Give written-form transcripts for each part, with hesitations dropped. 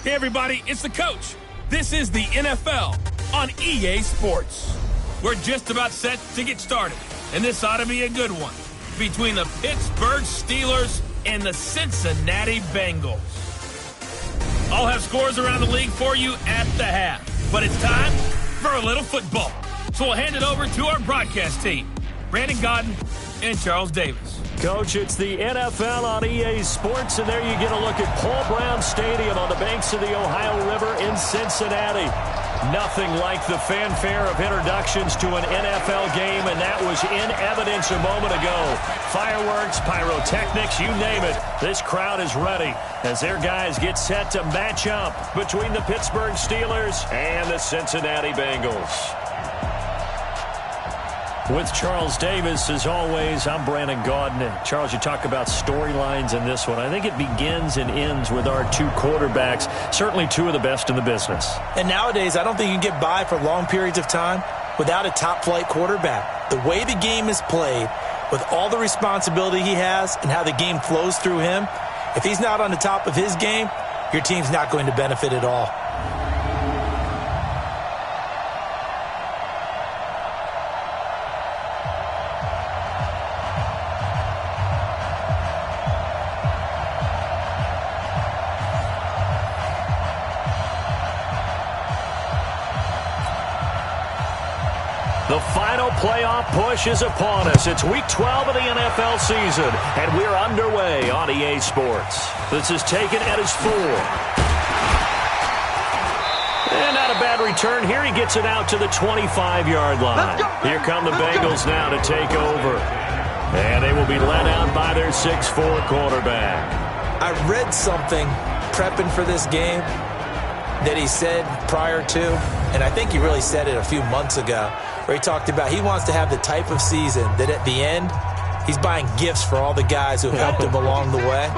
Hey everybody, it's the coach. This is the NFL on EA Sports. We're just about set to get started, and this ought to be a good one between the Pittsburgh Steelers and the Cincinnati Bengals. I'll have scores around the league for you at the half, but it's time for a little football. So we'll hand it over to our broadcast team, Brandon Godden and Charles Davis. Coach, it's the NFL on EA Sports, and there you get a look at Paul Brown Stadium on the banks of the Ohio River in Cincinnati. Nothing like the fanfare of introductions to an NFL game, and that was in evidence a moment ago. Fireworks, pyrotechnics, you name it. This crowd is ready as their guys get set to match up between the Pittsburgh Steelers and the Cincinnati Bengals. With Charles Davis, as always, I'm Brandon Gaudin. And Charles, you talk about storylines in this one. I think it begins and ends with our two quarterbacks, certainly two of the best in the business. And nowadays, I don't think you can get by for long periods of time without a top-flight quarterback. The way the game is played, with all the responsibility he has and how the game flows through him, if he's not on the top of his game, your team's not going to benefit at all. The final playoff push is upon us. It's Week 12 of the NFL season, and we're underway on EA Sports. This is taken at his 4. And not a bad return here. He gets it out to the 25-yard line. Here come the Bengals now to take over. And they will be led out by their 6'4 quarterback. I read something prepping for this game that he said prior to, and I think he really said it a few months ago, where he talked about he wants to have the type of season that at the end, he's buying gifts for all the guys who helped him along the way.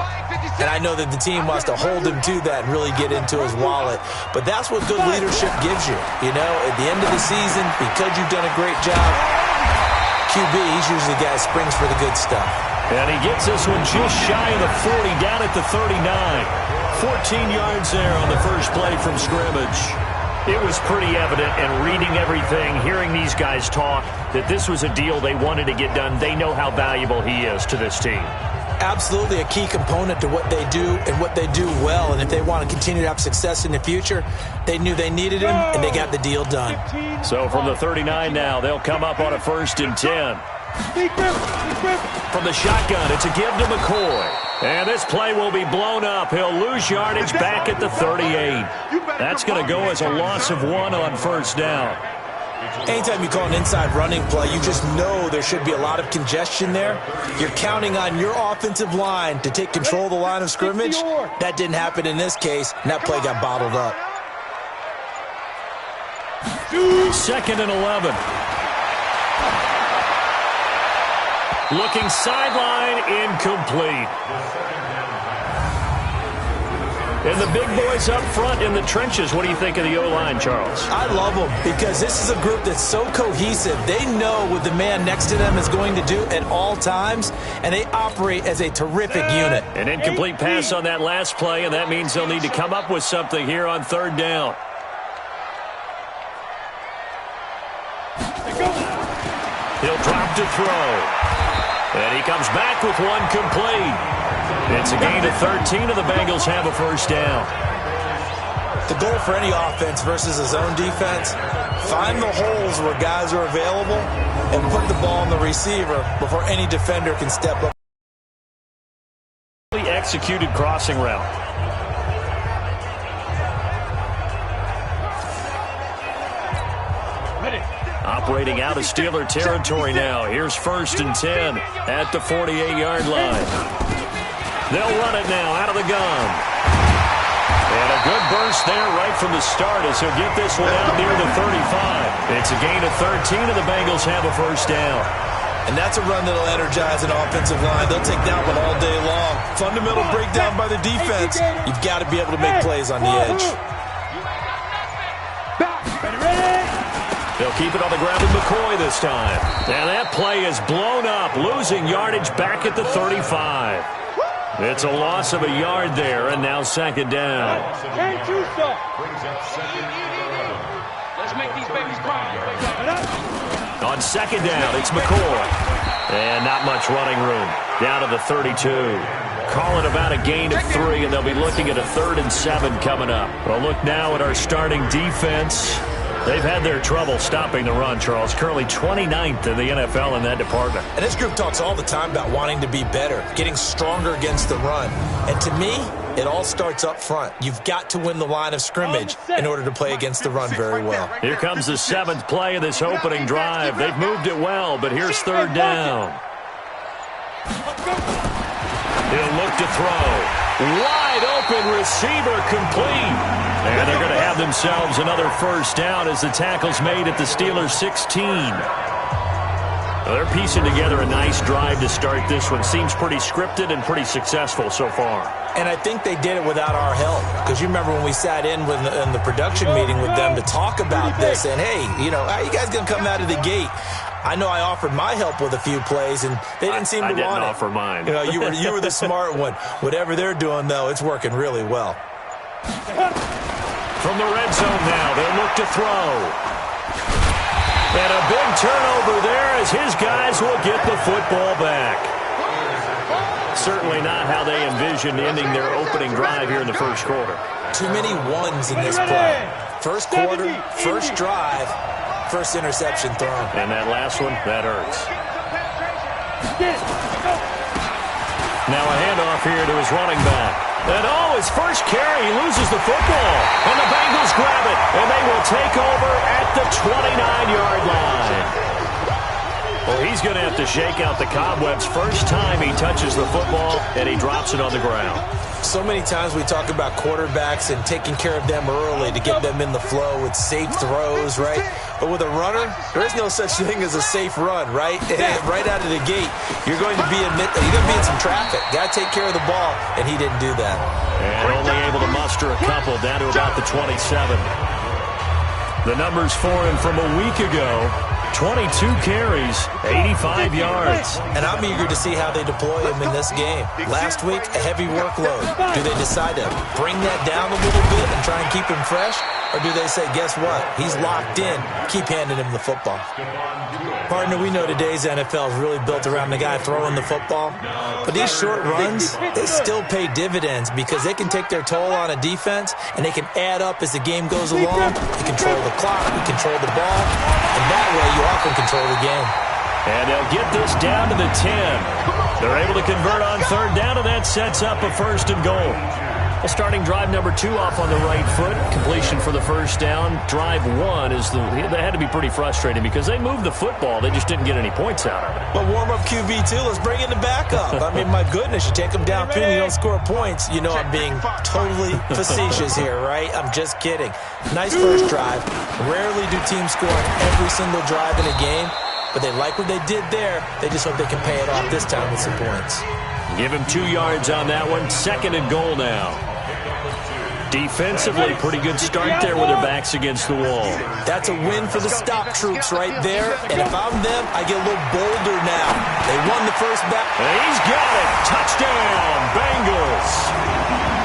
And I know that the team wants to hold him to that and really get into his wallet. But that's what good leadership gives you. You know, at the end of the season, because you've done a great job, QB, he's usually the guy that springs for the good stuff. And he gets this one just shy of the 40, down at the 39. 14 yards there on the first play from scrimmage. It was pretty evident, and reading everything, hearing these guys talk, that this was a deal they wanted to get done. They know how valuable he is to this team. Absolutely a key component to what they do and what they do well. And if they want to continue to have success in the future, they knew they needed him, and they got the deal done. So from the 39 now, they'll come up on a 1st and 10. From the shotgun, it's a give to McCoy. And this play will be blown up. He'll lose yardage back at the 38. That's going to go as a loss of 1 on 1st down. Anytime you call an inside running play, you just know there should be a lot of congestion there. You're counting on your offensive line to take control of the line of scrimmage. That didn't happen in this case, and that play got bottled up. 2nd and 11. Looking sideline, incomplete. And the big boys up front in the trenches. What do you think of the O-line, Charles? I love them because this is a group that's so cohesive. They know what the man next to them is going to do at all times, and they operate as a terrific unit. An incomplete pass on that last play, and that means they'll need to come up with something here on 3rd down. He'll drop to throw. And he comes back with one complete. It's a gain of 13, and the Bengals have a 1st down. The goal for any offense versus a zone defense, find the holes where guys are available and put the ball on the receiver before any defender can step up. Executed crossing route. Operating out of Steeler territory now. Here's 1st and 10 at the 48-yard line. They'll run it now out of the gun. And a good burst there right from the start as he'll get this one out near the 35. It's a gain of 13, and the Bengals have a 1st down. And that's a run that'll energize an offensive line. They'll take that one all day long. Fundamental breakdown by the defense. You've got to be able to make plays on the edge. They'll keep it on the ground with McCoy this time. And that play is blown up, losing yardage back at the 35. It's a loss of a yard there, and now second down. Let's make these babies cry. On second down, it's McCoy. And not much running room. Down to the 32. Calling about a gain of 3, and they'll be looking at a 3rd and 7 coming up. Well, look now at our starting defense. They've had their trouble stopping the run, Charles. Currently 29th in the NFL in that department. And this group talks all the time about wanting to be better, getting stronger against the run. And to me, it all starts up front. You've got to win the line of scrimmage in order to play against the run very well. Here comes the 7th play of this opening drive. They've moved it well, but here's 3rd down. He'll look to throw. Wide open receiver complete. And they're going to have themselves another 1st down as the tackle's made at the Steelers' 16. Well, they're piecing together a nice drive to start this one. Seems pretty scripted and pretty successful so far. And I think they did it without our help. Because you remember when we sat in the production meeting with them to talk about this. And, hey, how you guys going to come out of the gate? I know I offered my help with a few plays, and they didn't seem to want it. I didn't offer mine. You were the smart one. Whatever they're doing, though, it's working really well. From the red zone now, they'll look to throw. And a big turnover there as his guys will get the football back. Certainly not how they envisioned ending their opening drive here in the first quarter. Too many ones in this play. First quarter, first drive, first interception thrown. And that last one, that hurts. Now a handoff here to his running back. And his first carry, he loses the football. And the Bengals grab it, and they will take over at the 29-yard line. Well, he's going to have to shake out the cobwebs first time he touches the football, and he drops it on the ground. So many times we talk about quarterbacks and taking care of them early to get them in the flow with safe throws, right? But with a runner, there is no such thing as a safe run, right? Right out of the gate, you're going to be in some traffic. Got to take care of the ball, and he didn't do that. And only able to muster a couple down to about the 27. The numbers for him from a week ago. 22 carries, 85 yards. And I'm eager to see how they deploy him in this game. Last week, a heavy workload. Do they decide to bring that down a little bit and try and keep him fresh? Or do they say, guess what? He's locked in. Keep handing him the football. Partner, we know today's NFL is really built around the guy throwing the football. But these short runs, they still pay dividends because they can take their toll on a defense and they can add up as the game goes along. You control the clock, you control the ball, and that way you often control the game. And they'll get this down to the 10. They're able to convert on 3rd down, and that sets up a 1st and goal. Well, starting drive number 2 off on the right foot. Completion for the 1st down. Drive 1 they had to be pretty frustrating because they moved the football. They just didn't get any points out of it. But warm-up QB, too. Let's bring in the backup. I mean, my goodness, you take them down, and you don't score points. You know I'm being totally facetious here, right? I'm just kidding. Nice first drive. Rarely do teams score on every single drive in a game, but they like what they did there. They just hope they can pay it off this time with some points. Give him 2 yards on that one. 2nd and goal now. Defensively, pretty good start there with their backs against the wall. That's a win for the stop troops right there. And if I'm them, I get a little bolder now. They won the first back. And he's got it. Touchdown, Bengals.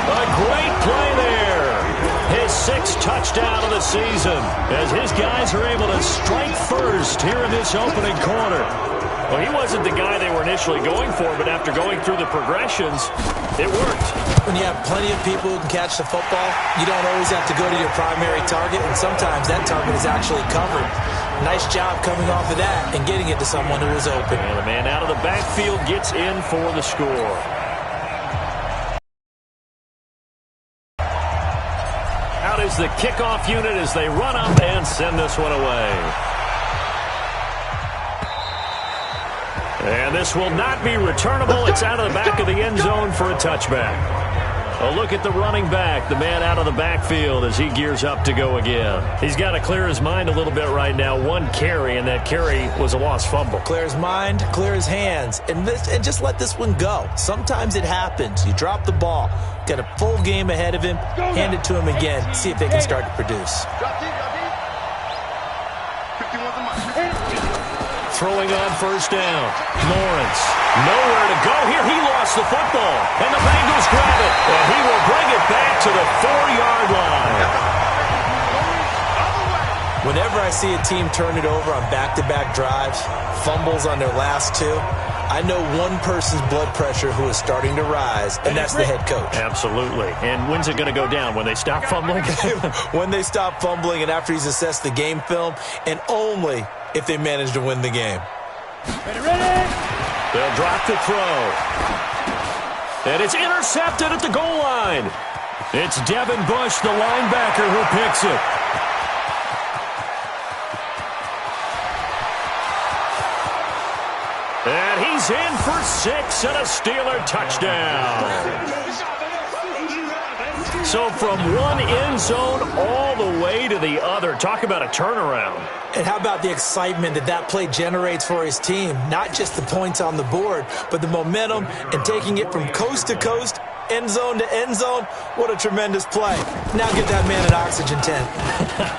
A great play there. His 6th touchdown of the season as his guys are able to strike first here in this opening quarter. Well, he wasn't the guy they were initially going for, but after going through the progressions, it worked. When you have plenty of people who can catch the football, you don't always have to go to your primary target, and sometimes that target is actually covered. Nice job coming off of that and getting it to someone who was open. And the man out of the backfield gets in for the score. Out is the kickoff unit as they run up and send this one away. And this will not be returnable. It's out of the back of the end zone for a touchback. A look at the running back, the man out of the backfield as he gears up to go again. He's got to clear his mind a little bit right now. 1 carry, and that carry was a lost fumble. Clear his mind, clear his hands, and just let this one go. Sometimes it happens. You drop the ball, got a full game ahead of him, hand it to him again, see if they can start to produce. throwing on first down. Lawrence, nowhere to go here. He lost the football, and the Bengals grab it, and he will bring it back to the 4-yard line. Whenever I see a team turn it over on back-to-back drives, fumbles on their last two, I know one person's blood pressure who is starting to rise, and that's the head coach. Absolutely. And when's it going to go down? When they stop fumbling? When they stop fumbling and after he's assessed the game film, and only if they manage to win the game. Ready? They'll drop the throw. And it's intercepted at the goal line. It's Devin Bush, the linebacker, who picks it. And he's in for 6 and a Steeler touchdown. So from one end zone all the way to the other. Talk about a turnaround. And how about the excitement that play generates for his team? Not just the points on the board, but the momentum and taking it from coast to coast, end zone to end zone. What a tremendous play. Now get that man an oxygen tent.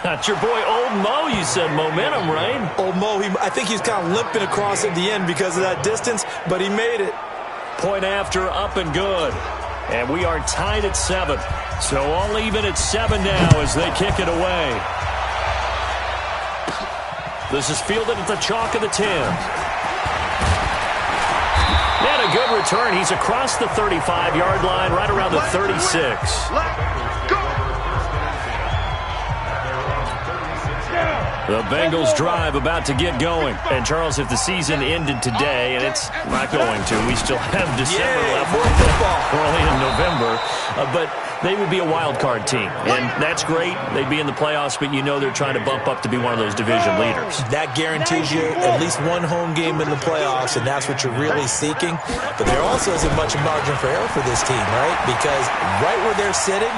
That's your boy Old Mo, you said. Momentum, right? Old Mo, I think he's kind of limping across at the end because of that distance, but he made it. Point after, up and good. And we are tied at 7. So all even at 7 now as they kick it away. This is fielded at the chalk of the 10. And a good return. He's across the 35-yard line, right around the 36. The Bengals drive about to get going. And, Charles, if the season ended today, and it's not going to, we still have December left. Early in November. But they would be a wild card team. And that's great. They'd be in the playoffs, but you know they're trying to bump up to be one of those division leaders. That guarantees you at least one home game in the playoffs, and that's what you're really seeking. But there also isn't much margin for error for this team, right? Because right where they're sitting,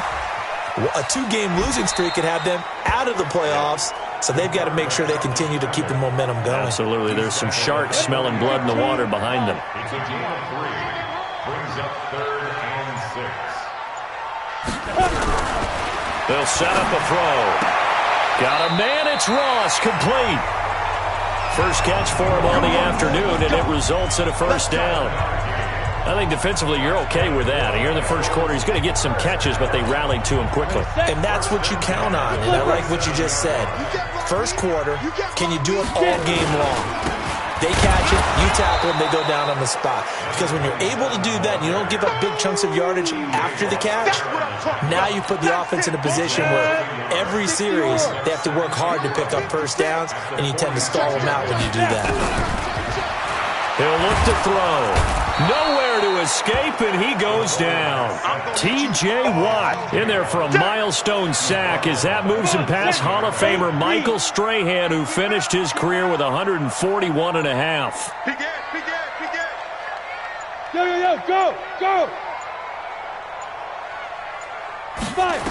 a 2-game losing streak could have them out of the playoffs. So they've got to make sure they continue to keep the momentum going. Absolutely. There's some sharks smelling blood in the water behind them. It's a gain of 3. Brings up 3rd and 6. They'll set up a throw. Got a man. It's Ross. Complete. First catch for him on the afternoon, and it results in a first down. I think defensively you're okay with that. Here in the first quarter, he's going to get some catches, but they rallied to him quickly. And that's what you count on, and I like what you just said. First quarter, can you do it all game long? They catch it, you tackle them, they go down on the spot. Because when you're able to do that and you don't give up big chunks of yardage after the catch, now you put the offense in a position where every series they have to work hard to pick up first downs, and you tend to stall them out when you do that. He'll look to throw. Nowhere to escape, and he goes down. T.J. Watt in there for a milestone sack as that moves him past Hall of Famer Michael Strahan, who finished his career with 141 and a half. Go! Five.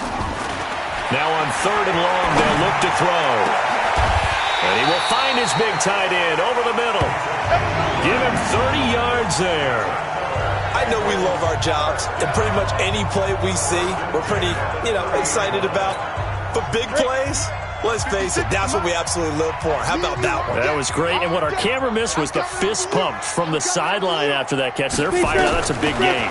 Now on 3rd and long, they'll look to throw. And he will find his big tight end over the middle. Give him 30 yards there. I know we love our jobs, and pretty much any play we see, we're pretty, excited about. But big plays, let's face it, that's what we absolutely live for. How about that one? That was great, and what our camera missed was the fist pump from the sideline after that catch. They're fired out. That's a big gain.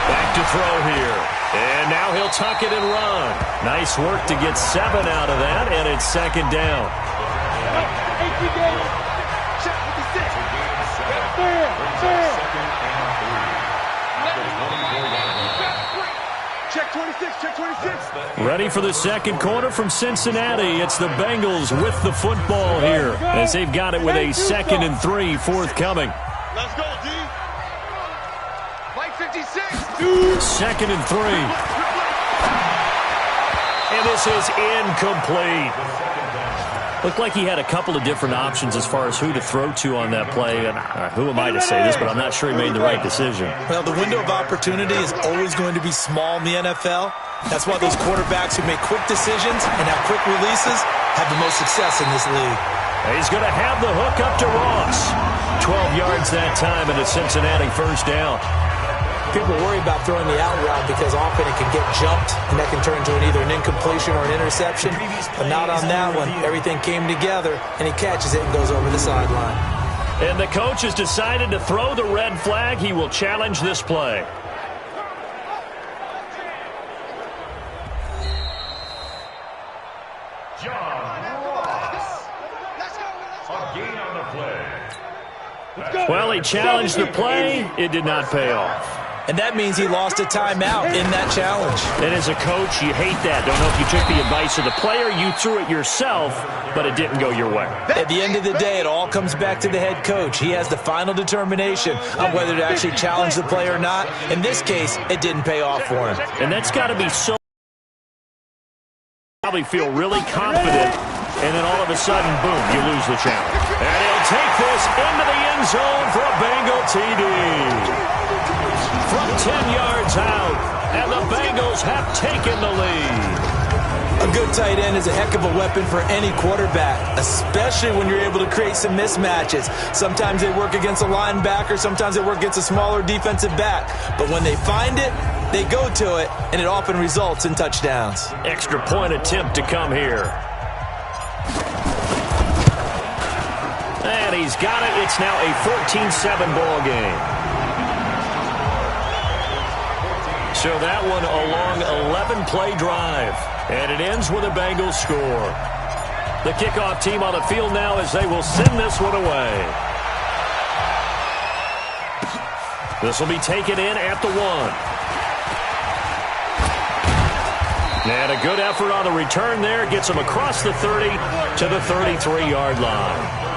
Back to throw here. And now he'll tuck it and run. Nice work to get 7 out of that, and it's 2nd down. Check 26. Ready for the second quarter from Cincinnati. It's the Bengals with the football here as they've got it with a 2nd and 3 forthcoming. Let's go, D. Mike 56. 2nd and 3. And this is incomplete. Looked like he had a couple of different options as far as who to throw to on that play. And who am I to say this, but I'm not sure he made the right decision. Well, the window of opportunity is always going to be small in the NFL. That's why those quarterbacks who make quick decisions and have quick releases have the most success in this league. He's going to have the hook up to Ross. 12 yards that time, and a Cincinnati first down. People worry about throwing the out route because often it can get jumped, and that can turn into either an incompletion or an interception. But not on that one. Everything came together, and he catches it and goes over the sideline. And the coach has decided to throw the red flag. He will challenge this play. Well, he challenged the play. It did not pay off. And that means he lost a timeout in that challenge. And as a coach, you hate that. Don't know if you took the advice of the player. You threw it yourself, but it didn't go your way. At the end of the day, it all comes back to the head coach. He has the final determination on whether to actually challenge the play or not. In this case, it didn't pay off for him. And that's got to be so... Probably feel really confident, and then all of a sudden, boom, you lose the challenge. And he'll take this into the end zone for a Bengal TD. From 10 yards out, and the Bengals have taken the lead. A good tight end is a heck of a weapon for any quarterback, especially when you're able to create some mismatches. Sometimes they work against a linebacker, sometimes they work against a smaller defensive back. But when they find it, they go to it, and it often results in touchdowns. Extra point attempt to come here. And he's got it. It's now a 14-7 ball game. So that one a long 11-play drive. And it ends with a Bengals score. The kickoff team on the field now as they will send this one away. This will be taken in at the 1. And a good effort on the return there. Gets him across the 30 to the 33-yard line.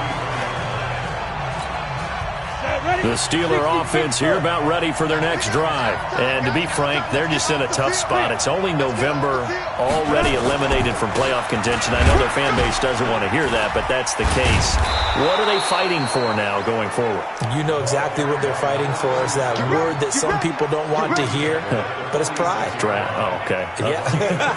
The Steeler offense here about ready for their next drive. And to be frank, they're just in a tough spot. It's only November, already eliminated from playoff contention. I know their fan base doesn't want to hear that, but that's the case. What are they fighting for now going forward? You know exactly what they're fighting for. Is that word that some people don't want to hear, but it's pride. Draft. Oh, okay. Yeah.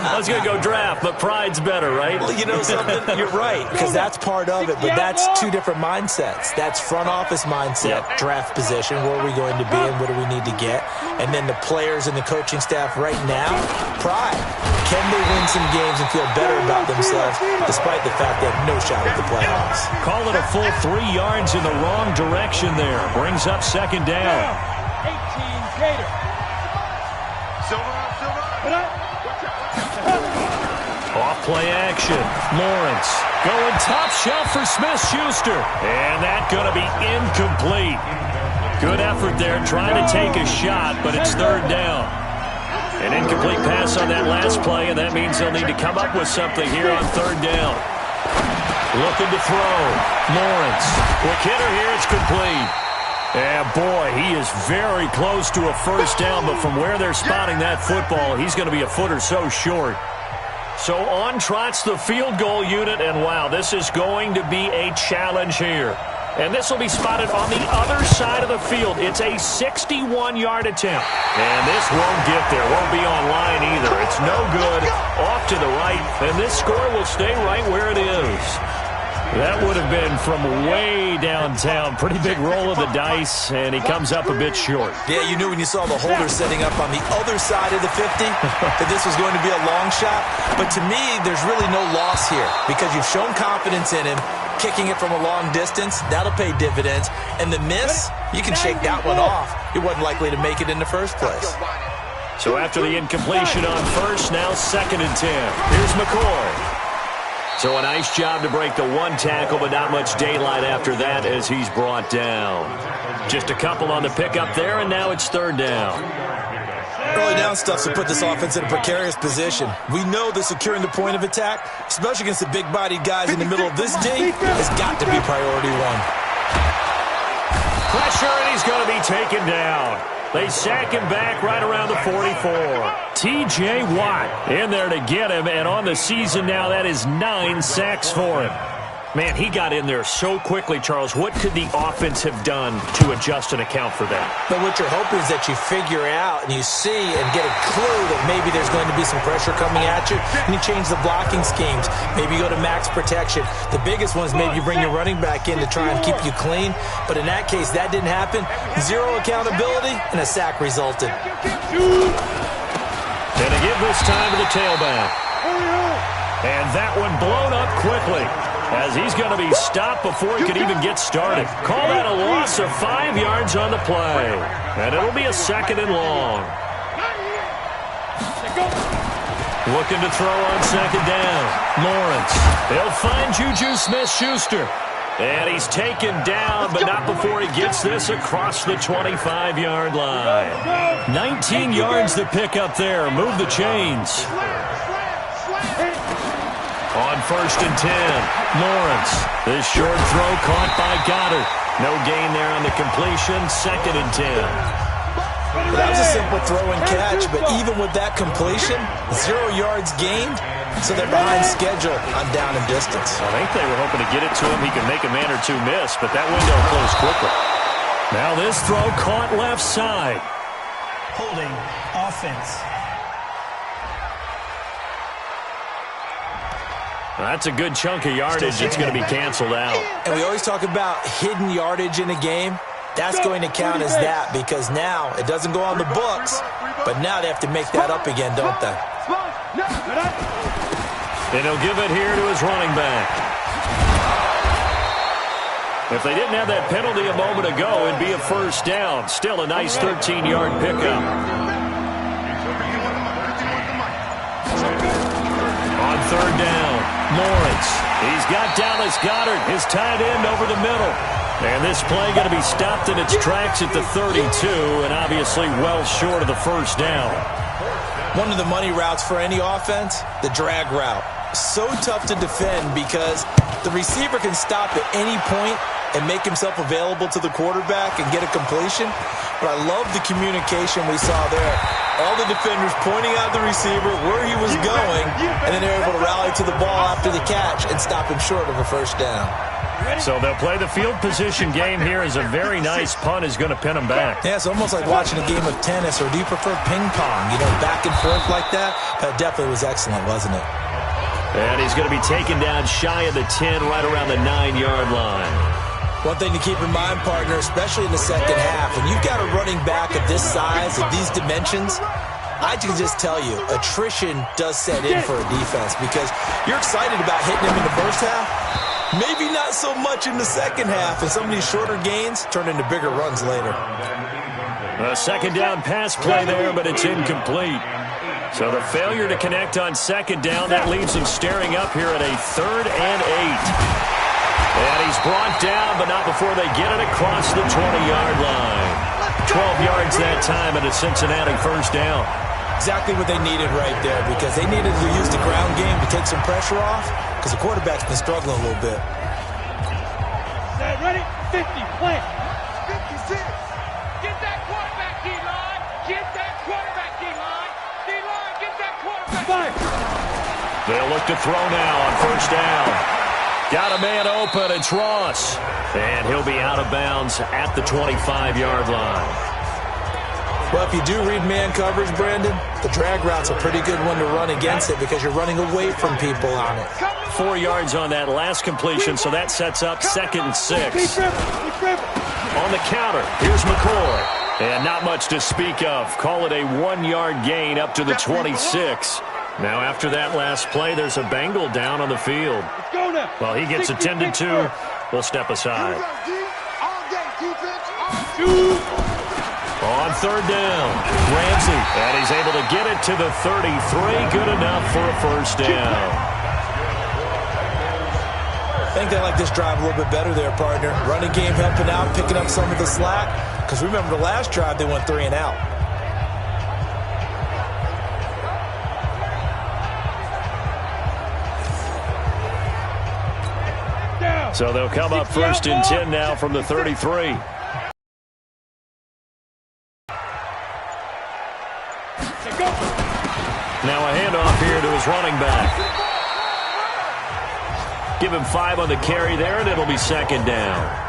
I was going to go draft, but pride's better, right? Well, you know something? You're right, because that's part of it, but that's two different mindsets. That's front office mindset, draft position, where are we going to be and what do we need to get? And then the players and the coaching staff right now, pride. Can they win some games and feel better about themselves despite the fact they have no shot at the playoffs? Call it a full 3 yards in the wrong direction there. Brings up second down. 18 Gator. Silver. Off play action. Lawrence going top shelf for Smith-Schuster. And that going to be incomplete. Good effort there trying to take a shot, but it's third down. An incomplete pass on that last play, and that means they'll need to come up with something here on third down. Looking to throw. Lawrence. Quick hitter here. It's complete. And boy, he is very close to a first down, but from where they're spotting that football, he's going to be a foot or so short. So on trots the field goal unit, and wow, this is going to be a challenge here. And this will be spotted on the other side of the field. It's a 61-yard attempt. And this won't get there. Won't be on line either. It's no good. Off to the right. And this score will stay right where it is. That would have been from way downtown. Pretty big roll of the dice, and he comes up a bit short. Yeah, you knew when you saw the holder setting up on the other side of the 50 that this was going to be a long shot. But to me, there's really no loss here because you've shown confidence in him. Kicking it from a long distance, that'll pay dividends. And the miss, you can shake that one off. He wasn't likely to make it in the first place. So after the incompletion on first, now 2nd and 10. Here's McCoy. So a nice job to break the one tackle, but not much daylight after that as he's brought down. Just a couple on the pickup there, and now it's third down. Early down stuff to put this offense in a precarious position. We know that securing the point of attack, especially against the big-bodied guys in the middle of this D, has got to be priority one. Pressure, and he's going to be taken down. They sack him back right around the 44. T.J. Watt in there to get him, and on the season now, that is 9 sacks for him. Man, he got in there so quickly, Charles. What could the offense have done to adjust and account for that? But what you're hoping is that you figure out and you see and get a clue that maybe there's going to be some pressure coming at you, and you change the blocking schemes. Maybe you go to max protection. The biggest one is maybe you bring your running back in to try and keep you clean. But in that case, that didn't happen. Zero accountability, and a sack resulted. And to give this time to the tailback. And that one blown up quickly, as he's going to be stopped before he could even get started. Call that a loss of 5 yards on the play. And it'll be a 2nd and long. Looking to throw on 2nd down. Lawrence. He'll find Juju Smith-Schuster. And he's taken down, but not before he gets this across the 25-yard line. 19 yards to pick up there. Move the chains. On 1st and 10, Lawrence. This short throw caught by Goddard. No gain there on the completion. 2nd and 10. That was a simple throw and catch, but even with that completion, 0 yards gained, so they're behind schedule on down and distance. I think they were hoping to get it to him. He could make a man or two miss, but that window closed quickly. Now this throw caught left side. Holding offense. That's a good chunk of yardage. It's going to be canceled out. And we always talk about hidden yardage in a game. That's going to count as that because now it doesn't go on the books, but now they have to make that up again, don't they? And he'll give it here to his running back. If they didn't have that penalty a moment ago, it'd be a 1st down. Still a nice 13-yard pickup. On 3rd down, Lawrence. He's got Dallas Goedert, his tight end, over the middle. And this play going to be stopped in its tracks at the 32, and obviously well short of the 1st down. One of the money routes for any offense, the drag route. So tough to defend because the receiver can stop at any point and make himself available to the quarterback and get a completion. But I love the communication we saw there. All the defenders pointing out the receiver, where he was going, and then they're able to rally to the ball after the catch and stop him short of a 1st down. So they'll play the field position game here as a very nice punt is going to pin them back. Yeah, it's almost like watching a game of tennis, or do you prefer ping pong? You know, back and forth like that? That definitely was excellent, wasn't it? And he's going to be taken down shy of the 10, right around the 9-yard line. One thing to keep in mind, partner, especially in the second half, when you've got a running back of this size, of these dimensions, I can just tell you, attrition does set in for a defense because you're excited about hitting him in the first half. Maybe not so much in the second half, and some of these shorter gains turn into bigger runs later. A 2nd down pass play there, but it's incomplete. So the failure to connect on 2nd down, that leaves him staring up here at a 3rd and 8. And he's brought down, but not before they get it across the 20-yard line. 12 yards that time at a Cincinnati 1st down. Exactly what they needed right there because they needed to use the ground game to take some pressure off because the quarterback's been struggling a little bit. Set, ready, 50, play. 56. Get that quarterback, D-line. Get that quarterback, D-line. D-line, get that quarterback. 5. They'll look to throw now on 1st down. Got a man open. It's Ross. And he'll be out of bounds at the 25-yard line. Well, if you do read man coverage, Brandon, the drag route's a pretty good one to run against it because you're running away from people on it. 4 yards on that last completion, so that sets up 2nd and 6. On the counter, here's McCoy. And not much to speak of. Call it a 1-yard gain up to the 26. Now, after that last play, there's a Bengal down on the field. While he gets attended to, we'll step aside. On 3rd down, Ramsey. And he's able to get it to the 33. Good enough for a 1st down. I think they like this drive a little bit better there, partner. Running game helping out, picking up some of the slack. Because remember the last drive, they went 3 and out. So they'll come up 1st and 10 now from the 33. Now a handoff here to his running back. Give him 5 on the carry there, and it'll be second down.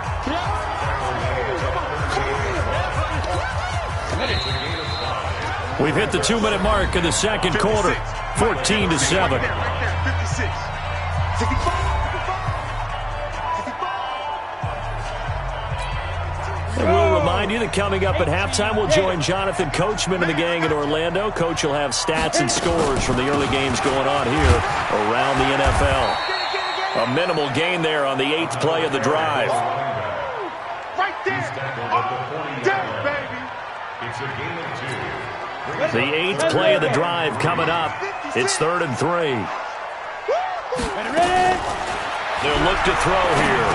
We've hit the 2-minute mark in the second quarter, 14-7. And we'll remind you that coming up at halftime, we'll join Jonathan Coachman and the gang in Orlando. Coach will have stats and scores from the early games going on here around the NFL. A minimal gain there on the 8th play of the drive. Right there. Down, baby. It's a game of 2. The 8th play of the drive coming up. It's 3rd and 3. They'll look to throw here.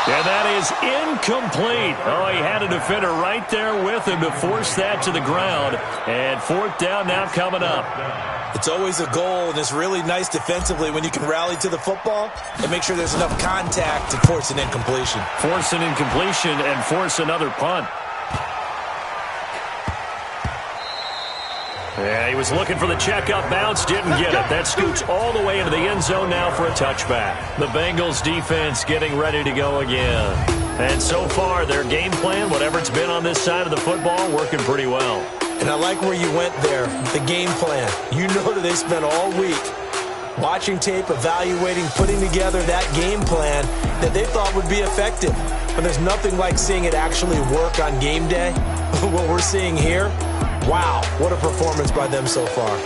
And that is incomplete. Oh, he had a defender right there with him to force that to the ground. And 4th down now coming up. It's always a goal, and it's really nice defensively when you can rally to the football and make sure there's enough contact to force an incompletion. Force an incompletion and force another punt. Yeah, he was looking for the checkup bounce, didn't get it. That scoots all the way into the end zone now for a touchback. The Bengals defense getting ready to go again. And so far, their game plan, whatever it's been on this side of the football, working pretty well. And I like where you went there, the game plan. You know that they spent all week watching tape, evaluating, putting together that game plan that they thought would be effective. But there's nothing like seeing it actually work on game day. What we're seeing here, wow, what a performance by them so far.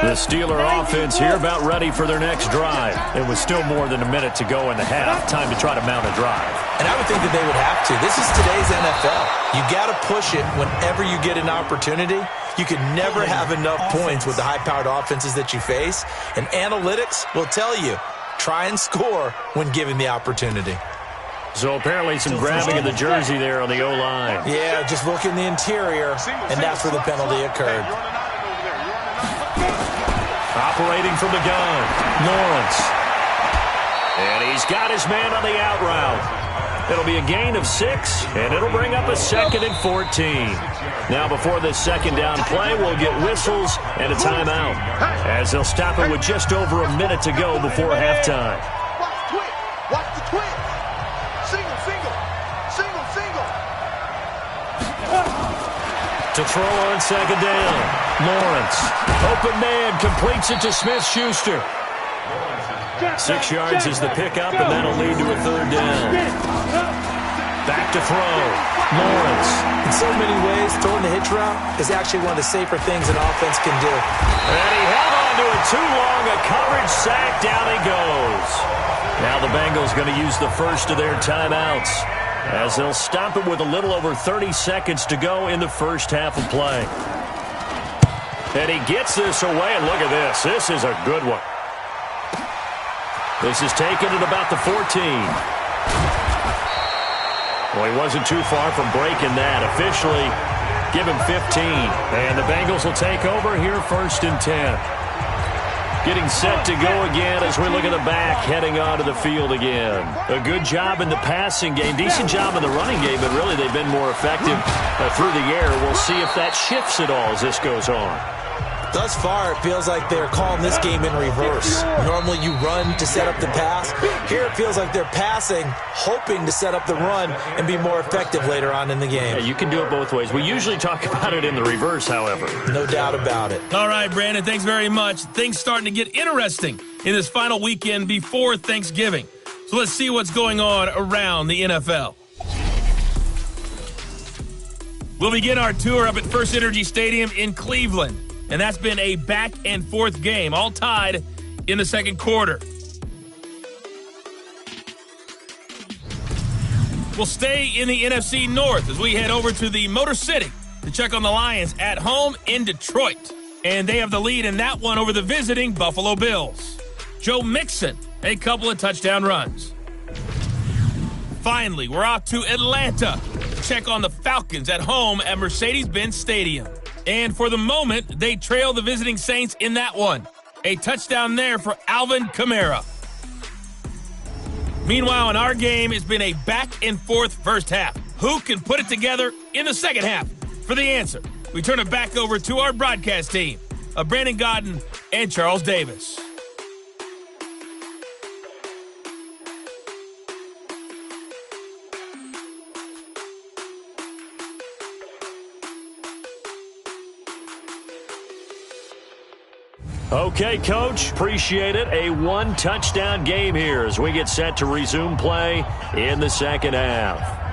The Steeler offense here about ready for their next drive. It was still more than a minute to go in the half. Time to try to mount a drive. And I would think that they would have to. This is today's NFL. You got to push it whenever you get an opportunity. You can never have enough points with the high-powered offenses that you face. And analytics will tell you, try and score when given the opportunity. So apparently some grabbing of the jersey there on the O-line. Yeah, just look in the interior, and that's where the penalty occurred. Operating from the gun, Lawrence. And he's got his man on the out route. It'll be a gain of 6, and it'll bring up a 2nd and 14. Now before this second down play, we'll get whistles and a timeout, as they'll stop it with just over a minute to go before halftime. Watch the twist. Watch the twist. Single, single. Single, single. To throw on second down, Lawrence. Open man, completes it to Smith-Schuster. 6 yards is the pickup, and that'll lead to a 3rd down. Back to throw, Lawrence. In so many ways, throwing the hitch route is actually one of the safer things an offense can do. And he held on to it too long, a coverage sack, down he goes. Now the Bengals going to use the first of their timeouts, as they'll stop it with a little over 30 seconds to go in the first half of play. And he gets this away, and look at this. This is a good one. This is taken at about the 14. Well, he wasn't too far from breaking that. Officially, give him 15. And the Bengals will take over here 1st and 10. Getting set to go again as we look at the back, heading onto the field again. A good job in the passing game, decent job in the running game, but really they've been more effective through the air. We'll see if that shifts at all as this goes on. Thus far, it feels like they're calling this game in reverse. Normally you run to set up the pass. Here it feels like they're passing, hoping to set up the run and be more effective later on in the game. Yeah, you can do it both ways. We usually talk about it in the reverse, however. No doubt about it. All right, Brandon, thanks very much. Things starting to get interesting in this final weekend before Thanksgiving. So let's see what's going on around the NFL. We'll begin our tour up at First Energy Stadium in Cleveland. And that's been a back-and-forth game, all tied in the second quarter. We'll stay in the NFC North as we head over to the Motor City to check on the Lions at home in Detroit. And they have the lead in that one over the visiting Buffalo Bills. Joe Mixon, a couple of touchdown runs. Finally, we're off to Atlanta to check on the Falcons at home at Mercedes-Benz Stadium. And for the moment, they trail the visiting Saints in that one. A touchdown there for Alvin Kamara. Meanwhile, in our game, it's been a back-and-forth first half. Who can put it together in the second half? For the answer, we turn it back over to our broadcast team of Brandon Godden and Charles Davis. Okay, Coach, appreciate it. A one-touchdown game here as we get set to resume play in the second half.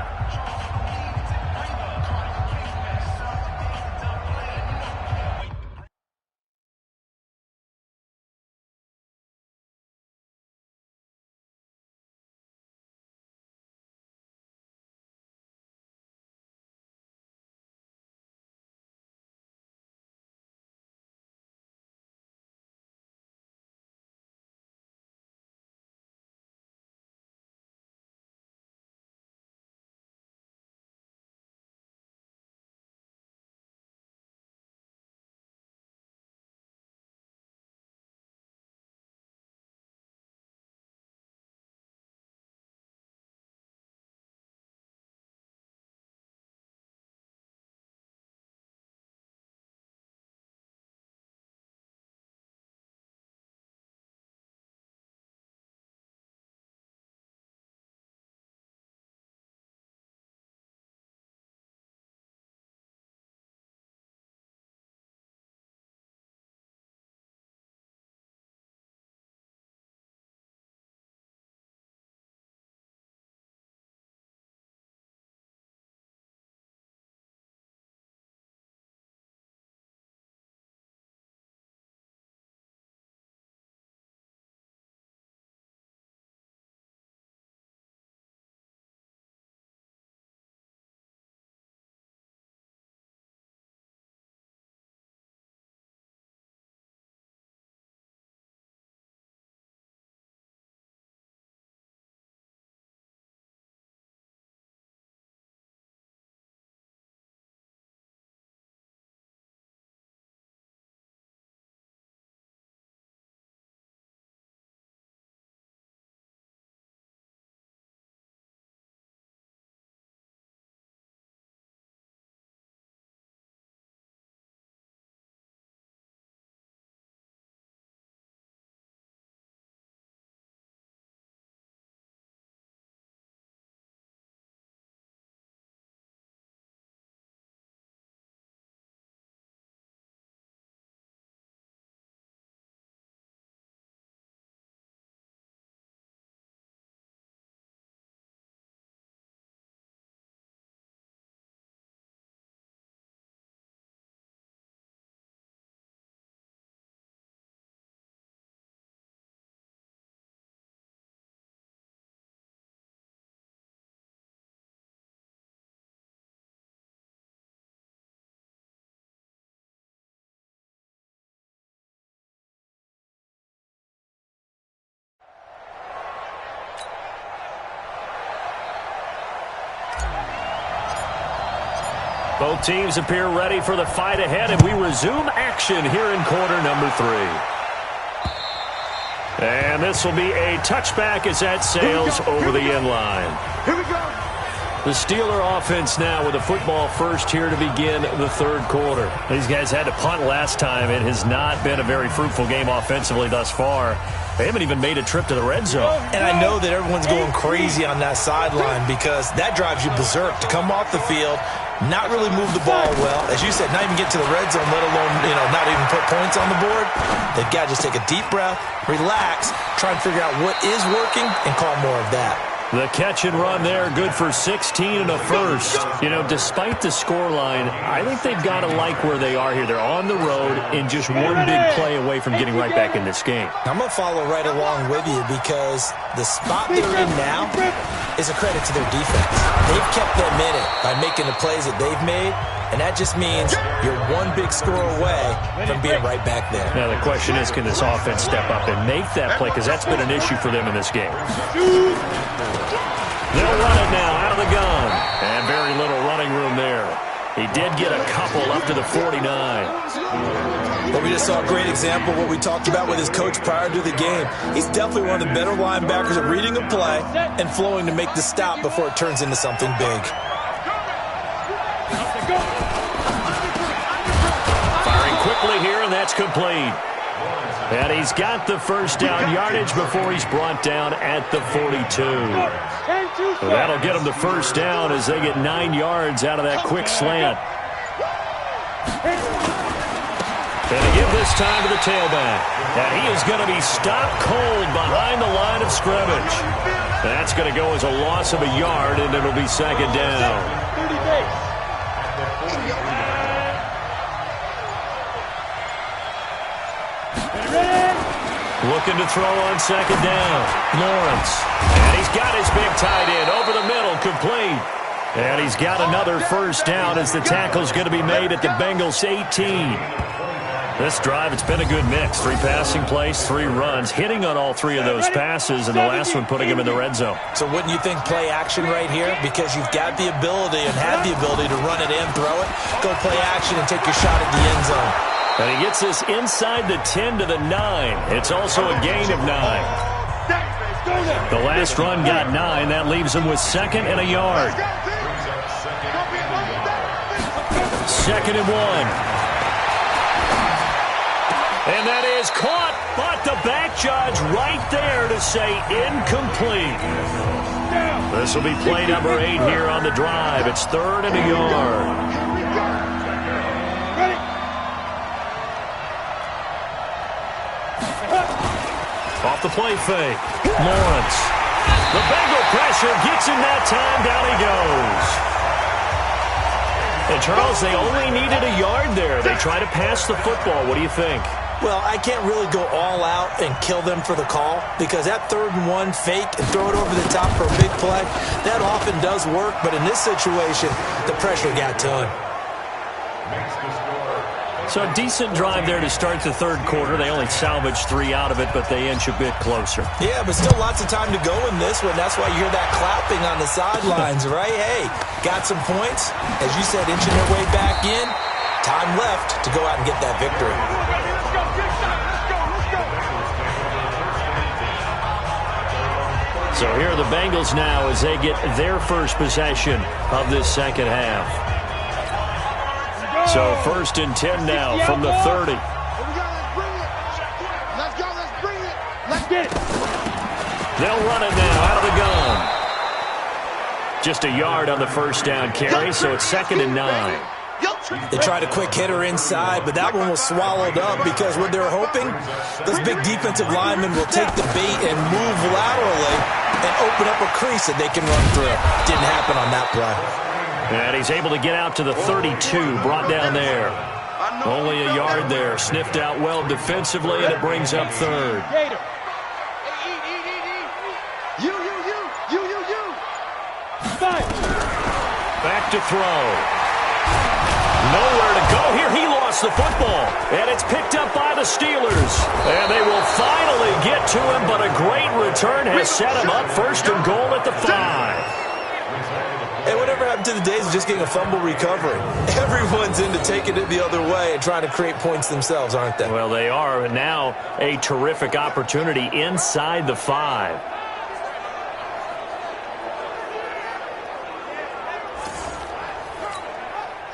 Both teams appear ready for the fight ahead, and we resume action here in quarter number 3. And this will be a touchback as that sails over the end line. Here we go. The Steeler offense now with a football first here to begin the third quarter. These guys had to punt last time. It has not been a very fruitful game offensively thus far. They haven't even made a trip to the red zone. And I know that everyone's going crazy on that sideline because that drives you berserk to come off the field, not really move the ball well. As you said, not even get to the red zone, let alone, not even put points on the board. They've got to just take a deep breath, relax, try and figure out what is working, and call more of that. The catch and run there, good for 16 and a first. Despite the scoreline, I think they've got to like where they are here. They're on the road and just one big play away from getting right back in this game. I'm going to follow right along with you because the spot they're in now is a credit to their defense. They've kept them in it by making the plays that they've made, and that just means you're one big score away from being right back there. Now the question is, can this offense step up and make that play? Because that's been an issue for them in this game. They'll run it now out of the gun. And very little running room there. He did get a couple up to the 49. But we just saw a great example of what we talked about with his coach prior to the game. He's definitely one of the better linebackers at reading a play and flowing to make the stop before it turns into something big. Firing quickly here, and that's complete. And he's got the first down yardage before he's brought down at the 42. So that'll get him the first down as they get 9 yards out of that quick slant. And to give this time to the tailback. And he is going to be stopped cold behind the line of scrimmage. That's going to go as a loss of a yard, and it'll be second down. Looking to throw on second down. Lawrence. And he's got his big tight end over the middle, complete. And he's got another first down as the tackle's going to be made at the Bengals 18. This drive, it's been a good mix. 3 passing plays, 3 runs, hitting on all 3 of those passes, and the last one putting him in the red zone. So wouldn't you think play action right here? Because you've got the ability and have the ability to run it in, throw it, go play action, and take your shot at the end zone. And he gets this inside the 10 to the 9. It's also a gain of 9. The last run got 9. That leaves him with second and a yard. Second and 1. And that is caught, but the back judge right there to say incomplete. This will be play number 8 here on the drive. It's third and a yard. Off the play fake. Lawrence. The Bengal pressure gets him that time. Down he goes. And, Charles, they only needed a yard there. They try to pass the football. What do you think? Well, I can't really go all out and kill them for the call because that 3rd and 1 fake and throw it over the top for a big play, that often does work. But in this situation, the pressure got to him. So a decent drive there to start the 3rd quarter. They only salvaged 3 out of it, but they inch a bit closer. Yeah, but still lots of time to go in this one. That's why you hear that clapping on the sidelines, right? Hey, got some points. As you said, inching their way back in. Time left to go out and get that victory. So here are the Bengals now as they get their first possession of this second half. So 1st and 10 now from the 30. Let's go, let's bring it. Let's get it. They'll run it now out of the gun. Just a yard on the first down carry, so it's 2nd and 9. They tried a quick hitter inside, but that one was swallowed up because what they're hoping, those big defensive linemen will take the bait and move laterally and open up a crease that they can run through. Didn't happen on that play. And he's able to get out to the 32, brought down there. Only a yard there, sniffed out well defensively, and it brings up 3rd. Back to throw. Nowhere to go here. He lost the football. And it's picked up by the Steelers. And they will finally get to him, but a great return has set him up 1st and goal at the 5. Hey, whatever happened to the days of just getting a fumble recovery? Everyone's into taking it the other way and trying to create points themselves, aren't they? Well, they are. And now a terrific opportunity inside the 5.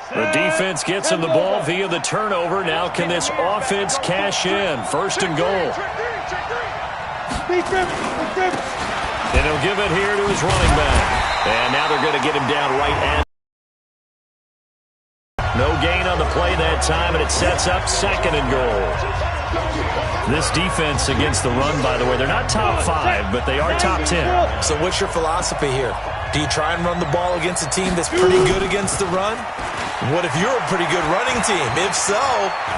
The defense gets him the ball via the turnover. Now can this offense cash in? 1st and goal. And he'll give it here to his running back. And now they're going to get him down right at. No gain on the play that time, and it sets up 2nd and goal. This defense against the run, by the way, they're not top 5, but they are top 10. So what's your philosophy here? Do you try and run the ball against a team that's pretty good against the run? What if you're a pretty good running team? If so,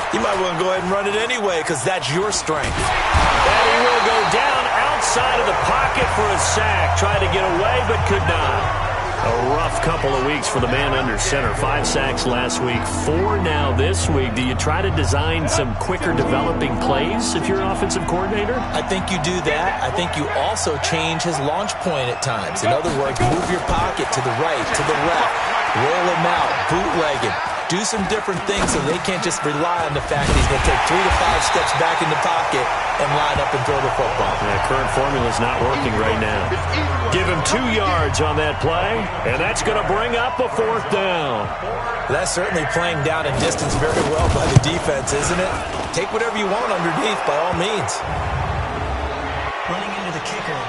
you might want to go ahead and run it anyway because that's your strength. And he will go down outside of the pocket for a sack. Tried to get away, but could not. A rough couple of weeks for the man under center. 5 sacks last week, 4 now this week. Do you try to design some quicker developing plays if you're an offensive coordinator? I think you do that. I think you also change his launch point at times. In other words, move your pocket to the right, to the left. Roll him out, bootleg him. do some different things so they can't just rely on the fact that he's going to take 3 to 5 steps back in the pocket and line up and throw the football. The current formula is not working right now. Give him 2 yards on that play, and that's going to bring up a 4th down. That's certainly playing down a distance very well by the defense, isn't it? Take whatever you want underneath by all means. Running into the kicker.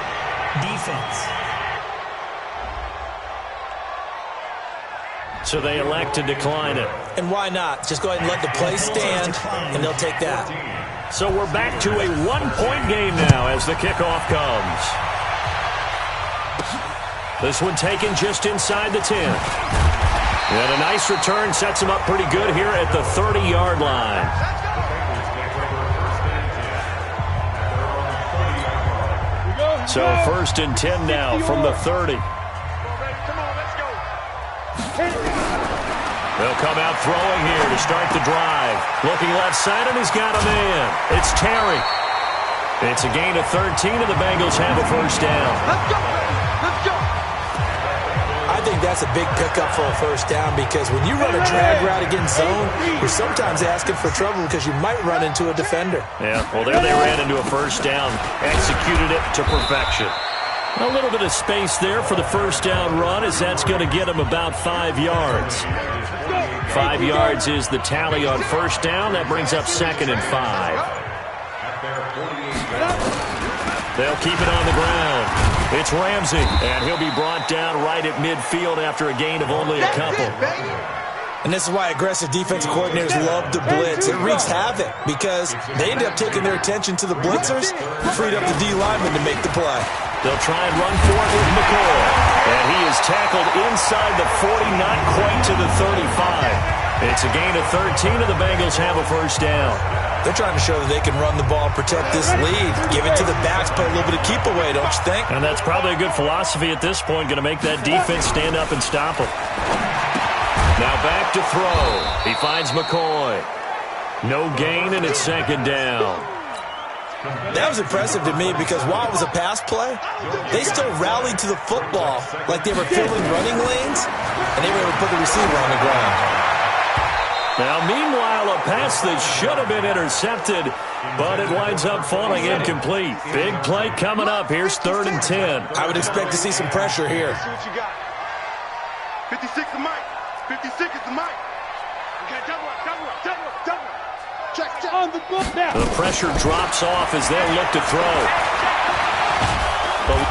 Defense. So they elect to decline it. And why not? Just go ahead and let the play stand, and they'll take that. So we're back to a 1-point game now as the kickoff comes. This one taken just inside the 10. And a nice return sets him up pretty good here at the 30-yard line. So 1st and 10 now from the 30. They'll come out throwing here to start the drive. Looking left side, and he's got a man. It's Terry. It's a gain of 13, and the Bengals have a 1st down. Let's go, let's go. I think that's a big pickup for a 1st down because when you run a drag route against zone, you're sometimes asking for trouble because you might run into a defender. Yeah, well, there they ran into a 1st down. Executed it to perfection. A little bit of space there for the 1st down run as that's going to get him about 5 yards. 5 yards is the tally on 1st down. That brings up 2nd and 5. They'll keep it on the ground. It's Ramsey, and he'll be brought down right at midfield after a gain of only a couple. And this is why aggressive defensive coordinators love to blitz. It wreaks havoc because they end up taking their attention to the blitzers and freed up the D lineman to make the play. They'll try and run for it with McCoy. And he is tackled inside the 40, not quite to the 35. It's a gain of 13, and the Bengals have a 1st down. They're trying to show that they can run the ball and protect this lead. Give it to the backs, put a little bit of keep away, don't you think? And that's probably a good philosophy at this point, going to make that defense stand up and stop him. Now back to throw. He finds McCoy. No gain, and it's 2nd down. That was impressive to me because while it was a pass play, they still rallied to the football like they were filling running lanes, and they were able to put the receiver on the ground. Now, meanwhile, a pass that should have been intercepted, but it winds up falling incomplete. Big play coming up. Here's 3rd and 10. I would expect to see some pressure here. See what you got. 56 is Mike. 56 is the Mike. Okay, double up, double up, double up, double up. Check on the book now. The pressure drops off as they'll look to throw.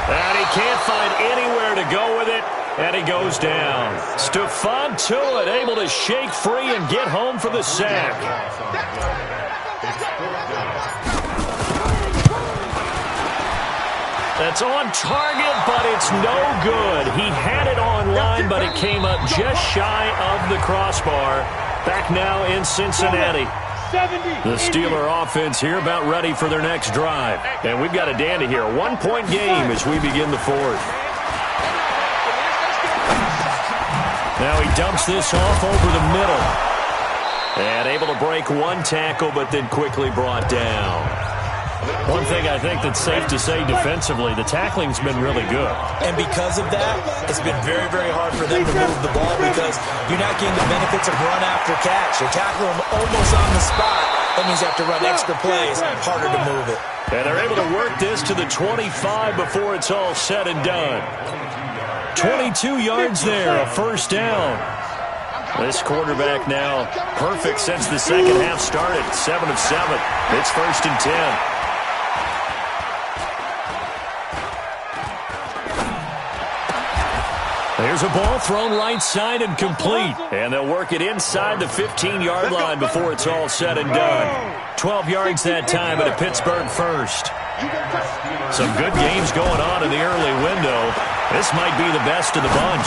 And he can't find anywhere to go with it, and he goes down. Stephon Tuitt able to shake free and get home for the sack. That's on target, but it's no good. He had it on line, but it came up just shy of the crossbar. Back now in Cincinnati. The Steeler offense here about ready for their next drive. And we've got a dandy here. 1-point game as we begin the 4th. Now he dumps this off over the middle. And able to break 1 tackle, but then quickly brought down. One thing I think that's safe to say defensively, the tackling's been really good. And because of that, it's been very, very hard for them to move the ball because you're not getting the benefits of run after catch. You're tackling them almost on the spot. That means you have to run extra plays, harder to move it. And they're able to work this to the 25 before it's all said and done. 22 yards there, a 1st down. This quarterback now perfect since the second half started. 7 of 7. It's 1st and 10. There's a ball thrown right side and complete. And they'll work it inside the 15-yard line before it's all said and done. 12 yards that time at a Pittsburgh 1st. Some good games going on in the early window. This might be the best of the bunch.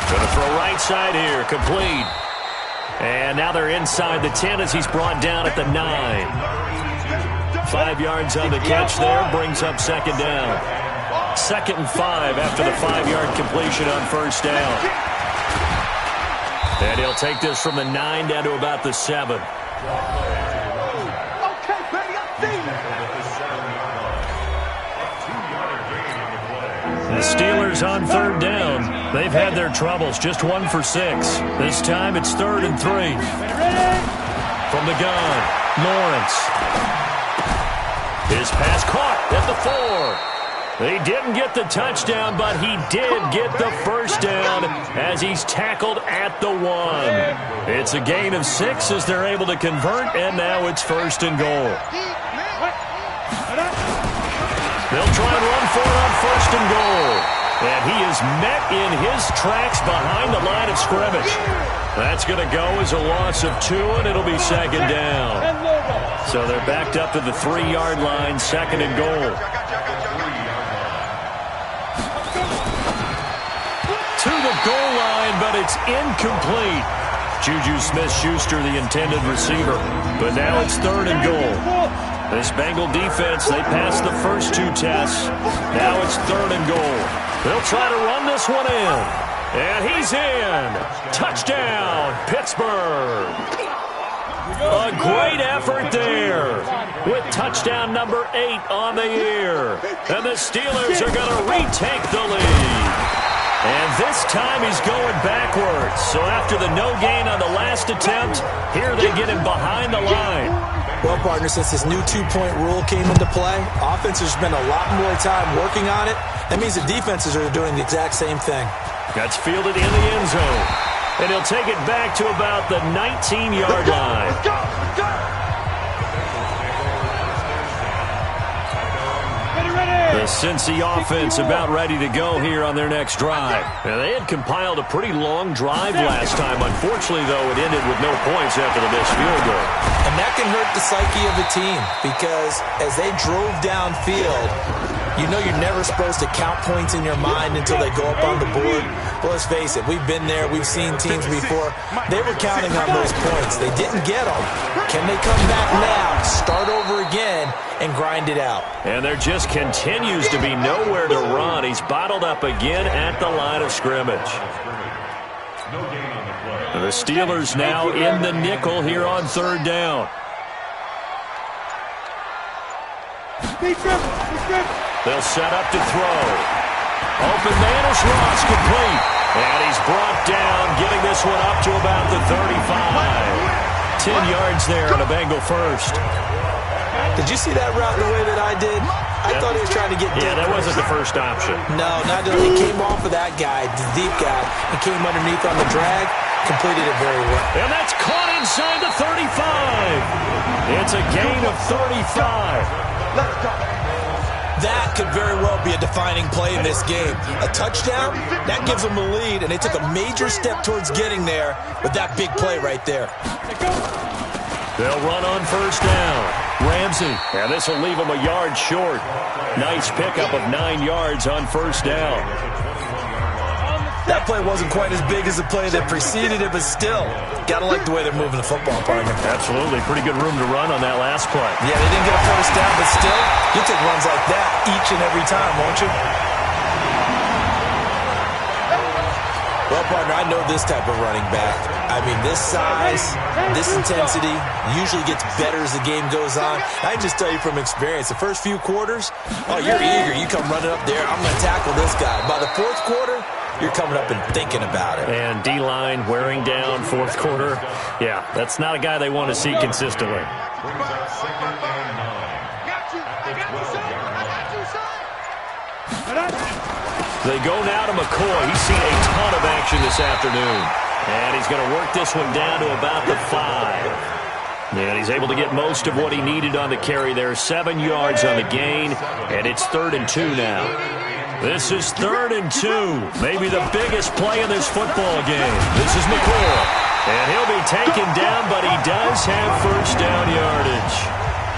Going to throw right side here, complete. And now they're inside the 10 as he's brought down at the 9. 5 yards on the catch there, brings up 2nd down. 2nd and 5 after the 5-yard completion on 1st down. And he'll take this from the 9 down to about the 7. Okay, baby, I see you. The Steelers on third down. They've had their troubles, just 1 for 6. This time it's 3rd and 3. From the gun, Lawrence. His pass caught at the 4. He didn't get the touchdown, but he did get the first down as he's tackled at the 1. It's a gain of 6 as they're able to convert, and now it's 1st and goal. They'll try and run for it on 1st and goal. And he is met in his tracks behind the line of scrimmage. That's going to go as a loss of 2, and it'll be 2nd down. So they're backed up to the 3-yard line, 2nd and goal. To the goal line, but it's incomplete. Juju Smith-Schuster, the intended receiver. But now it's 3rd and goal. This Bengal defense, they passed the first 2 tests. Now it's 3rd and goal. They'll try to run this one in. And he's in. Touchdown, Pittsburgh. A great effort there with touchdown number 8 on the year. And the Steelers are going to retake the lead. And this time he's going backwards. So after the no gain on the last attempt, here they get him behind the line. Well, partner, since this new 2-point rule came into play, offenses spend a lot more time working on it. That means the defenses are doing the exact same thing. That's fielded in the end zone. And he'll take it back to about the 19-yard line. Let's go! The Cincy offense about ready to go here on their next drive. Now, they had compiled a pretty long drive last time. Unfortunately, though, it ended with no points after the missed field goal. And that can hurt the psyche of a team because as they drove downfield, you know you're never supposed to count points in your mind until they go up on the board. But let's face it, we've been there. We've seen teams before. They were counting on those points. They didn't get them. Can they come back now, start over again, and grind it out? And there just continues to be nowhere to run. He's bottled up again at the line of scrimmage. The Steelers now in the nickel here on 3rd down. They'll set up to throw. Open man is Ross, complete. And he's brought down, getting this one up to about the 35. 10 yards there on a Bengal first. Did you see that route the way that I did? I thought he was trying to get deep. Yeah, that wasn't the first option. No, not that he came off of that guy, the deep guy, and came underneath on the drag, completed it very well. And that's caught inside the 35. It's a gain of 35. Let's go! That could very well be a defining play in this game. A touchdown, that gives them a lead, and they took a major step towards getting there with that big play right there. They'll run on 1st down. Ramsey, and this will leave him a yard short. Nice pickup of 9 yards on 1st down. That play wasn't quite as big as the play that preceded it, but still, gotta like the way they're moving the football, partner. Absolutely. Pretty good room to run on that last play. Yeah, they didn't get a first down, but still, you'll take runs like that each and every time, won't you? Well, partner, I know this type of running back. I mean, this size, this intensity usually gets better as the game goes on. I can just tell you from experience, the first few quarters, oh, you're eager. You come running up there, I'm going to tackle this guy. By the 4th quarter, you're coming up and thinking about it. And D-line wearing down 4th quarter. Yeah, that's not a guy they want to see consistently. They go now to McCoy. He's seen a ton of action this afternoon. And he's going to work this one down to about the 5. And he's able to get most of what he needed on the carry there. 7 yards on the gain. And it's 3rd and 2 now. This is 3rd and 2. Maybe the biggest play in this football game. This is McCoy. And he'll be taken down, but he does have 1st down yardage.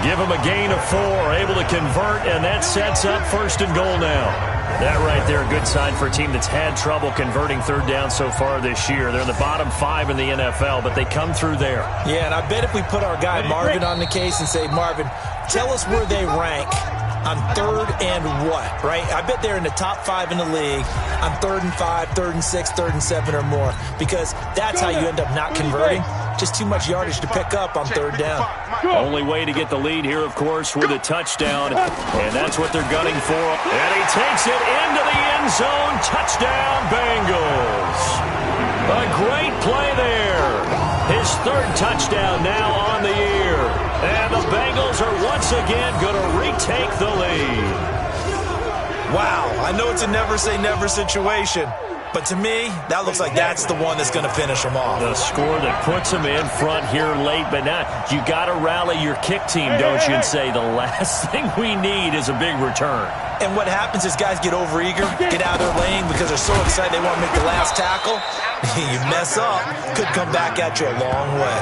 Give him a gain of 4, able to convert, and that sets up 1st and goal now. That right there, a good sign for a team that's had trouble converting 3rd down so far this year. They're in the bottom 5 in the NFL, but they come through there. Yeah, and I bet if we put our guy Marvin on the case and say, Marvin, tell us where they rank on 3rd and what, right? I bet they're in the top 5 in the league on 3rd and 5, 3rd and 6, 3rd and 7 or more, because that's how you end up not converting. Just too much yardage to pick up on 3rd down. Only way to get the lead here, of course, with a touchdown, and that's what they're gunning for. And he takes it into the end end zone. Touchdown, Bengals. A great play there. His third touchdown now on the year. And the Bengals are once again going to retake the lead. Wow, I know it's a never-say-never situation, but to me, that looks like that's the one that's going to finish them off. The score that puts them in front here late, but now you got to rally your kick team, don't you, and say the last thing we need is a big return. And what happens is guys get overeager, get out of their lane because they're so excited they want to make the last tackle. You mess up, could come back at you a long way.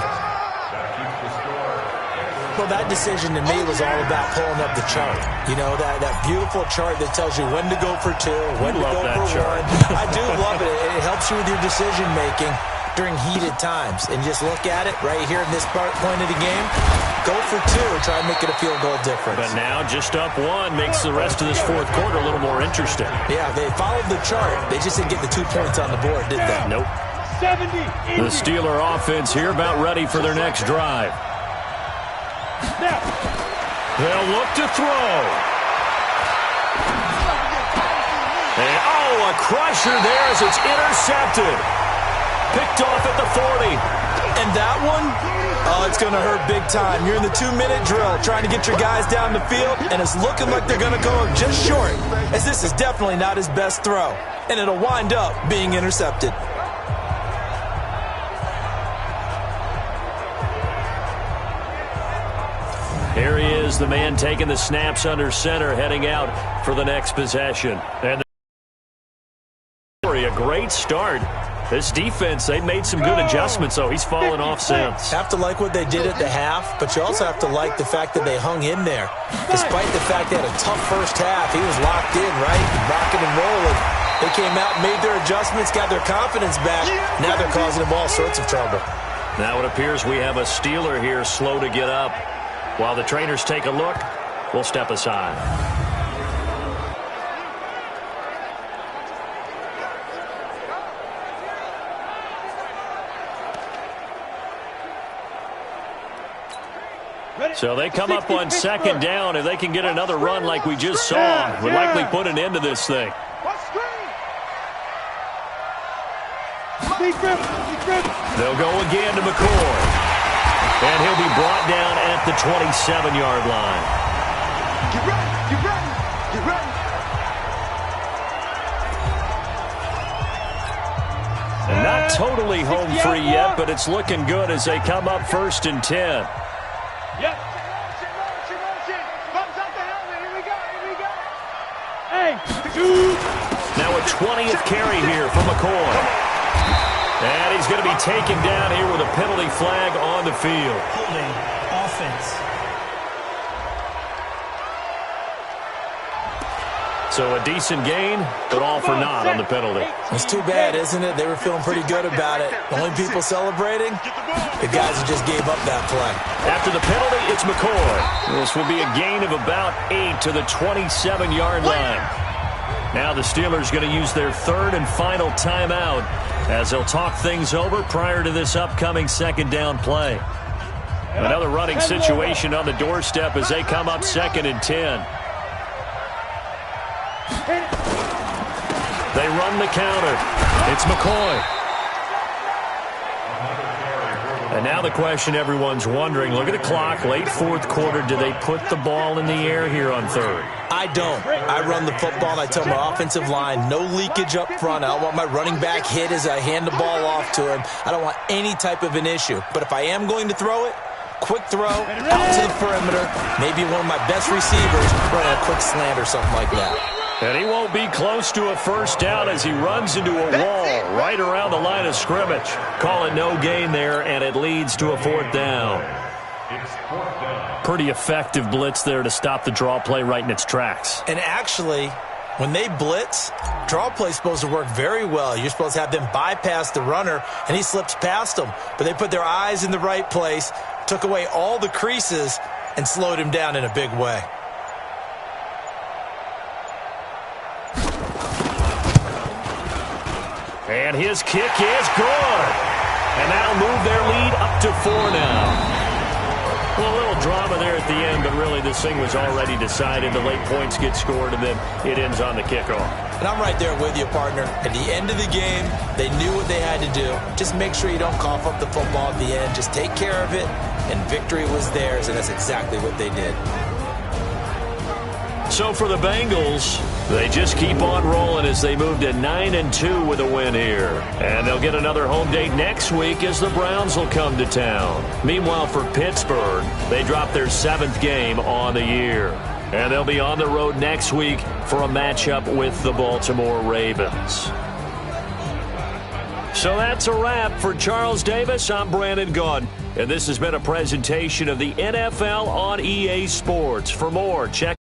Well, that decision to me was all about pulling up the chart. You know, that beautiful chart that tells you when to go for two, when to go for one. I do love it. It helps you with your decision-making during heated times. And just look at it right here in this point of the game. Go for two and try and make it a field goal difference. But now just up one makes the rest of this fourth quarter a little more interesting. Yeah, they followed the chart. They just didn't get the 2 points on the board, did they? Nope. The Steeler offense here about ready for their next drive. They'll look to throw. And, a crusher there as it's intercepted. Picked off at the 40. And that one, it's going to hurt big time. You're in the 2-minute drill trying to get your guys down the field, and it's looking like they're going to go just short, as this is definitely not his best throw. And it'll wind up being intercepted. Here he is, the man taking the snaps under center, heading out for the next possession. And a great start. This defense, they made some good adjustments, so he's fallen off since. Have to like what they did at the half, but you also have to like the fact that they hung in there. Despite the fact they had a tough first half, he was locked in, right? Rocking and rolling. They came out, made their adjustments, got their confidence back. Now they're causing them all sorts of trouble. Now it appears we have a Steeler here slow to get up. While the trainers take a look, we'll step aside. So they come up on second down. If they can get another run like we just saw, would likely put an end to this thing. They'll go again to McCoy. And he'll be brought down at the 27-yard line. Get ready, get ready, get ready. And not totally home free yet, but it's looking good as they come up 1st and 10. Yep. Motion. Bumps out the helmet. Here we go. Hey. Now a 20th carry here for McCoy. And he's going to be taken down here with a penalty flag on the field. Holding offense. So a decent gain, but all for naught on the penalty. It's too bad, isn't it? They were feeling pretty good about it. The only people celebrating, the guys who just gave up that play. After the penalty, it's McCoy. This will be a gain of about 8 to the 27-yard line. Now the Steelers going to use their third and final timeout as they'll talk things over prior to this upcoming second down play. Another running situation on the doorstep as they come up 2nd and 10. They run the counter. It's McCoy. And now the question everyone's wondering, look at the clock, late fourth quarter, do they put the ball in the air here on third? I don't. I run the football, and I tell my offensive line, no leakage up front. I don't want my running back hit as I hand the ball off to him. I don't want any type of an issue. But if I am going to throw it, quick throw, out to the perimeter, maybe one of my best receivers running a quick slant or something like that. And he won't be close to a first down as he runs into a wall right around the line of scrimmage. Call it no gain there, and it leads to a 4th down. Pretty effective blitz there to stop the draw play right in its tracks. And actually, when they blitz, draw play is supposed to work very well. You're supposed to have them bypass the runner, and he slips past them. But they put their eyes in the right place, took away all the creases, and slowed him down in a big way. And his kick is good. And that'll move their lead up to 4 now. Well, a little drama there at the end, but really this thing was already decided. The late points get scored, and then it ends on the kickoff. And I'm right there with you, partner. At the end of the game, they knew what they had to do. Just make sure you don't cough up the football at the end. Just take care of it, and victory was theirs, and that's exactly what they did. So for the Bengals, they just keep on rolling as they move to 9-2 with a win here. And they'll get another home date next week as the Browns will come to town. Meanwhile, for Pittsburgh, they drop their 7th game on the year. And they'll be on the road next week for a matchup with the Baltimore Ravens. So that's a wrap. For Charles Davis, I'm Brandon Gaudin. And this has been a presentation of the NFL on EA Sports. For more, check